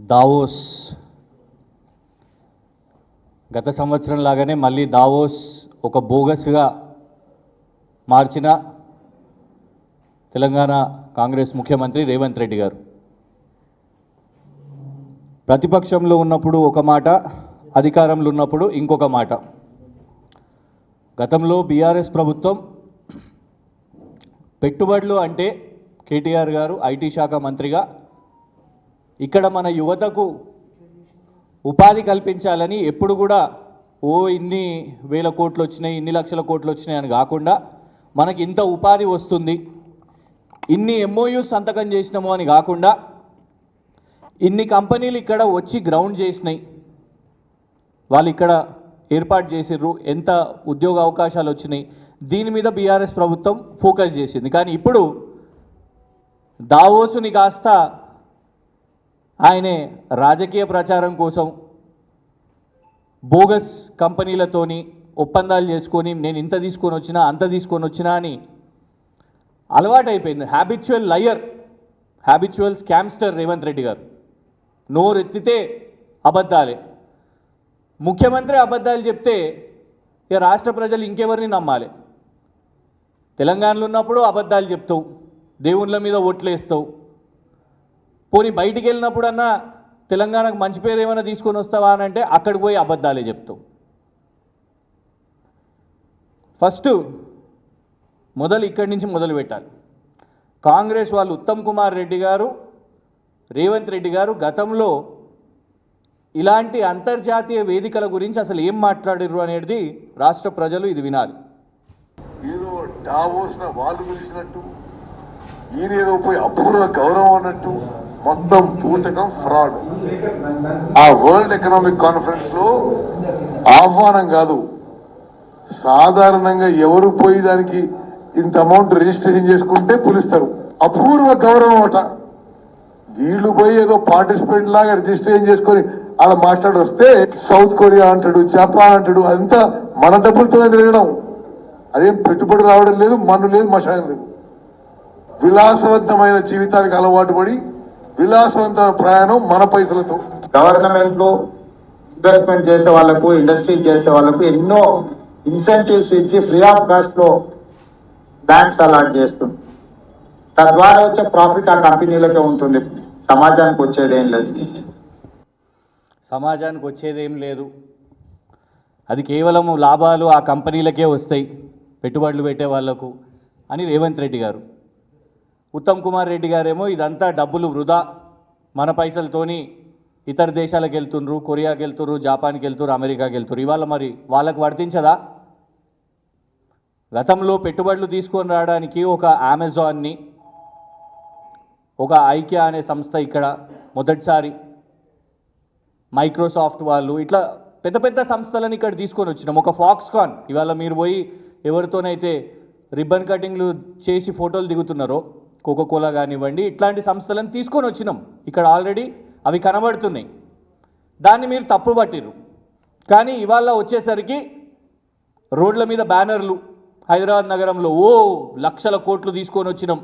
Davos గత సంవత్సరం లాగానే మళ్ళీ దావోస్ ఒక బోగస్గా మార్చిన తెలంగాణ కాంగ్రెస్ ముఖ్యమంత్రి రేవంత్ రెడ్డి గారు ప్రతిపక్షంలో ఉన్నప్పుడు ఒక మాట, అధికారంలో ఉన్నప్పుడు ఇంకొక మాట. గతంలో బీఆర్ఎస్ ప్రభుత్వం పెట్టుబడులు అంటే కేటీఆర్ గారు ఐటీ శాఖ మంత్రిగా ఇక్కడ మన యువతకు ఉపాధి కల్పించాలని ఎప్పుడు కూడా ఇన్ని వేల కోట్లు వచ్చినాయి, ఇన్ని లక్షల కోట్లు వచ్చినాయి అని కాకుండా మనకి ఇంత ఉపాధి వస్తుంది, ఇన్ని ఎంఓయూస్ సంతకం చేసినాము అని కాకుండా ఇన్ని కంపెనీలు ఇక్కడ వచ్చి గ్రౌండ్ చేసినాయి, వాళ్ళు ఇక్కడ ఏర్పాటు చేసిర్రు, ఎంత ఉద్యోగ అవకాశాలు వచ్చినాయి, దీని మీద బీఆర్ఎస్ ప్రభుత్వం ఫోకస్ చేసింది. కానీ ఇప్పుడు దావోసుని కాస్త ఆయనే రాజకీయ ప్రచారం కోసం బోగస్ కంపెనీలతోని ఒప్పందాలు చేసుకొని నేను ఇంత తీసుకొని వచ్చినా అంత తీసుకొని వచ్చినా అని అలవాటైపోయింది. Habitual liar, habitual scamster Revanth Reddy గారు. నోరెత్తితే అబద్ధాలే. ముఖ్యమంత్రి అబద్ధాలు చెప్తే ఇక రాష్ట్ర ప్రజలు ఇంకెవరిని నమ్మాలి? తెలంగాణలో ఉన్నప్పుడు అబద్ధాలు చెప్తావు, దేవుళ్ళ మీద ఓట్లేస్తావు, పోనీ బయటికి వెళ్ళినప్పుడన్నా తెలంగాణకు మంచి పేరు ఏమైనా తీసుకొని వస్తావా అని అంటే అక్కడికి పోయి అబద్ధాలే చెప్తావు. ఫస్ట్ ఇక్కడి నుంచి మొదలు పెట్టాలి. కాంగ్రెస్ వాళ్ళు ఉత్తమ్ కుమార్ రెడ్డి గారు, రేవంత్ రెడ్డి గారు గతంలో ఇలాంటి అంతర్జాతీయ వేదికల గురించి అసలు ఏం మాట్లాడారు అనేది రాష్ట్ర ప్రజలు ఇది వినాలి. ఏదో డావోస్న వాళ్ళు పిలిచినట్టు, ఈయనేదో పోయి అపూర్వ గౌరవం అన్నట్టు మొత్తం పూటకం ఫ్రాడ్. ఆ వరల్డ్ ఎకనామిక్ కాన్ఫరెన్స్ లో ఆహ్వానం కాదు, సాధారణంగా ఎవరు పోయి దానికి ఇంత అమౌంట్ రిజిస్ట్రేషన్ చేసుకుంటే పిలుస్తారు. అపూర్వ గౌరవం అట. వీళ్ళు పోయి ఏదో పార్టిసిపెంట్ లాగా రిజిస్ట్రేషన్ చేసుకొని అలా మాట్లాడి వస్తే సౌత్ కొరియా అంటాడు, జపాన్ అంటాడు, అదంతా మన డబ్బులతోనే తిరగడం. అదేం పెట్టుబడి రావడం లేదు, మన్ను లేదు, మషాయం లేదు. విలాసవంతమైన జీవితానికి అలవాటు పడి విలాసవంతమైన ప్రయాణం మన పైసలతో. గవర్నమెంట్ లో ఇన్వెస్ట్మెంట్ చేసే వాళ్ళకు, ఇండస్ట్రీ చేసే వాళ్ళకు ఎన్నో ఇన్సెంటివ్స్ ఇచ్చి ఫ్రీ ఆఫ్ కాస్ట్ లో బ్యాంక్స్ అలాట్ చేస్తుంది. తద్వారా వచ్చే ప్రాఫిట్ ఆ కంపెనీలకే ఉంటుంది, సమాజానికి వచ్చేదేం లేదు. సమాజానికి వచ్చేదేం లేదు, అది కేవలం లాభాలు ఆ కంపెనీలకే వస్తాయి, పెట్టుబడులు పెట్టే వాళ్లకు అని రేవంత్ రెడ్డి గారు. ఉత్తమ్ కుమార్ రెడ్డి గారేమో ఇదంతా డబ్బులు వృధా, మన పైసలతోని ఇతర దేశాలకు వెళ్తుండ్రు, కొరియాకి వెళ్తుర్రు, జపాన్కి వెళ్తుర్రు, అమెరికాకి వెళ్తుర్రు. ఇవాళ మరి వాళ్ళకు వర్తించదా? గతంలో పెట్టుబడులు తీసుకొని రావడానికి ఒక అమెజాన్ని, ఒక ఐక్యా అనే సంస్థ ఇక్కడ మొదటిసారి, మైక్రోసాఫ్ట్ వాళ్ళు, ఇట్లా పెద్ద పెద్ద సంస్థలను ఇక్కడ తీసుకొని వచ్చినాం. ఒక ఫాక్స్కాన్, ఇవాళ మీరు పోయి ఎవరితోనైతే రిబ్బన్ కటింగ్లు చేసి ఫోటోలు దిగుతున్నారో, కోకోకోలా కానివ్వండి, ఇట్లాంటి సంస్థలను తీసుకొని వచ్చినాం. ఇక్కడ ఆల్రెడీ అవి కనబడుతున్నాయి. దాన్ని మీరు తప్పు పట్టిర్రు. కానీ ఇవాళ వచ్చేసరికి రోడ్ల మీద బ్యానర్లు, హైదరాబాద్ నగరంలో లక్షల కోట్లు తీసుకొని వచ్చినాం,